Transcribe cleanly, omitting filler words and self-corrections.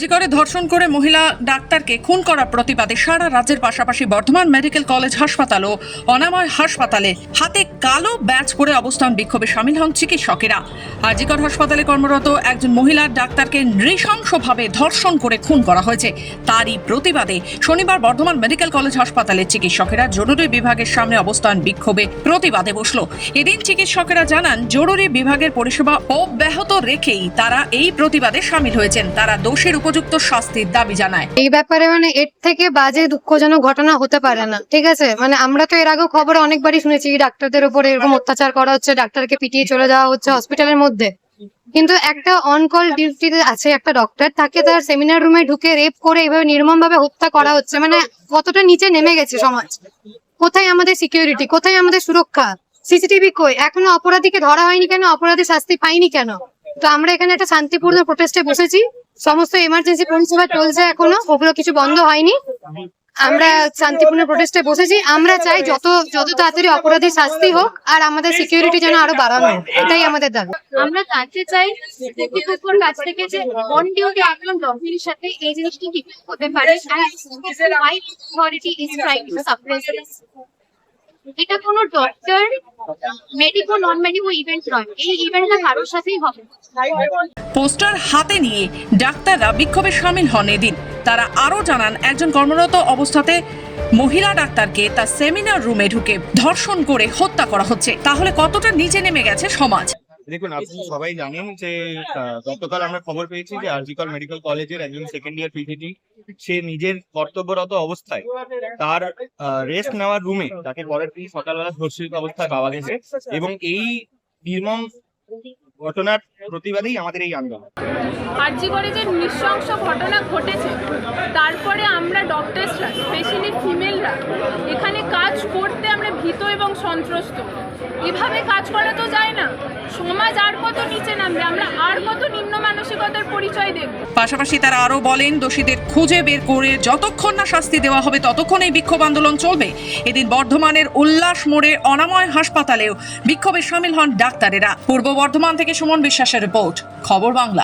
আরজি করে ধর্ষণ করে মহিলা ডাক্তারকে খুন করার প্রতিবাদে সারা রাজ্যের পাশাপাশি বর্ধমান মেডিকেল কলেজ হাসপাতাল ও অনাময় হাসপাতালে হাতে কালো ব্যাজ পরে অবস্থান বিক্ষোভে সামিল হন চিকিৎসকেরা। আরজি কর হাসপাতালে কর্মরত একজন মহিলা ডাক্তারকে নৃশংসভাবে ধর্ষণ করে খুন করা হয়েছে। তারই প্রতিবাদে শনিবার বর্ধমান মেডিকেল কলেজ হাসপাতালের চিকিৎসকেরা জরুরি বিভাগের সামনে অবস্থান বিক্ষোভে প্রতিবাদে বসল। এদিন চিকিৎসকেরা জানান, জরুরি বিভাগের পরিষেবা অব্যাহত রেখেই তারা এই প্রতিবাদে সামিল হয়েছেন। তারা দোষীর উপযুক্ত শাস্তির দাবি জানায়। এই ব্যাপারে এর থেকে বাজে দুঃখজনক ঘটনা হতে পারে না, ঠিক আছে। আমরা তো এর আগেও খবরে অনেকবারই শুনেছি ডাক্তারদের উপরে এরকম অত্যাচার করা হচ্ছে, ডাক্তারকে পিটিয়ে চলে যাওয়া হচ্ছে হসপিটালের মধ্যে। কিন্তু একটা অন কল ডিউটিতে আছে একটা ডক্টর, তাকে তার সেমিনার রুমে ঢুকে রেপ করে এইভাবে নির্মম ভাবে হত্যা করা হচ্ছে। কতটা নিচে নেমে গেছে সমাজ। কোথায় আমাদের সিকিউরিটি, কোথায় আমাদের সুরক্ষা? সিসিটিভি কই? এখনো অপরাধীকে ধরা হয়নি কেন? অপরাধী শাস্তি পাইনি কেন? তো আমরা এখানে একটা শান্তিপূর্ণ প্রোটেস্টে বসেছি। সমস্ত এমার্জেন্সি পরিষেবা চলছে এখনো, ওগুলো কিছু বন্ধ হয়নি। আমরা শান্তিপূর্ণ প্রোটেস্টে বসেছি। আমরা চাই যত তাড়াতাড়ি অপরাধী শাস্তি হোক, আর আমাদের সিকিউরিটি যেন আরো বাড়ানো হোক, এটাই আমাদের দাবি। আমরা জানতে চাই কর্তৃপক্ষের কাছ থেকে যে অন ডিউটি একজন ডক্টরের সাথে এই জিনিসটি কি হতে পারে। এটা কোনো ডক্টর মেডিকো নন মেডিকো ইভেন্ট নয়, এই ইভেন্টটা কারোর সাথেই হবে। পোস্টার হাতে নিয়ে ডাক্তাররা বিক্ষোভে সামিল হন এদিন। তারা আরো জানান, একজন কর্মরত অবস্থাতে মহিলা ডাক্তারকে তার সেমিনার রুমে ঢুকে ধর্ষণ করে হত্যা করা হচ্ছে। তাহলে কতটা নিচে নেমে গেছে সমাজ। দেখুন, আপনি সবাই জানেন যে গতকাল আমরা খবর পেয়েছি যে আরজি কর মেডিকেল কলেজের একজন সেকেন্ড ইয়ার পিজিটি সে নিজের কর্তব্যরত অবস্থায় তার রেস্ট নেওয়ার রুমে তাকে পরের দিন সকালবেলা ধর্ষিত অবস্থায় পাওয়া গেছে, এবং এই নির্মম ঘটনার প্রতিবাদেই আমাদের এই আন্দোলন। আরজি করে যে নৃশংস ঘটনা ঘটেছে, তারপরে আমরা ডক্টরসরা, স্পেশালি ফিমেলরা এখানে কাজ করতে আমরা ভীত এবং সন্ত্রস্ত। এভাবে কাজ করা তো যায় না। সমাজ আর কত নিচে নামবে, আমরা আর কত নিম্ন মানসিকতার পরিচয় দেব। পাশাপাশি তারা আরো বলেন, দোষীদের খুঁজে বের করে যতক্ষণ না শাস্তি দেওয়া হবে ততক্ষণ এই বিক্ষোভ আন্দোলন চলবে। এদিন বর্ধমানের উল্লাস মোড়ে অনাময় হাসপাতালেও বিক্ষোভে সামিল হন ডাক্তারেরা। পূর্ব বর্ধমান থেকে সুমন বিশ্বাসের রিপোর্ট, খবর বাংলা।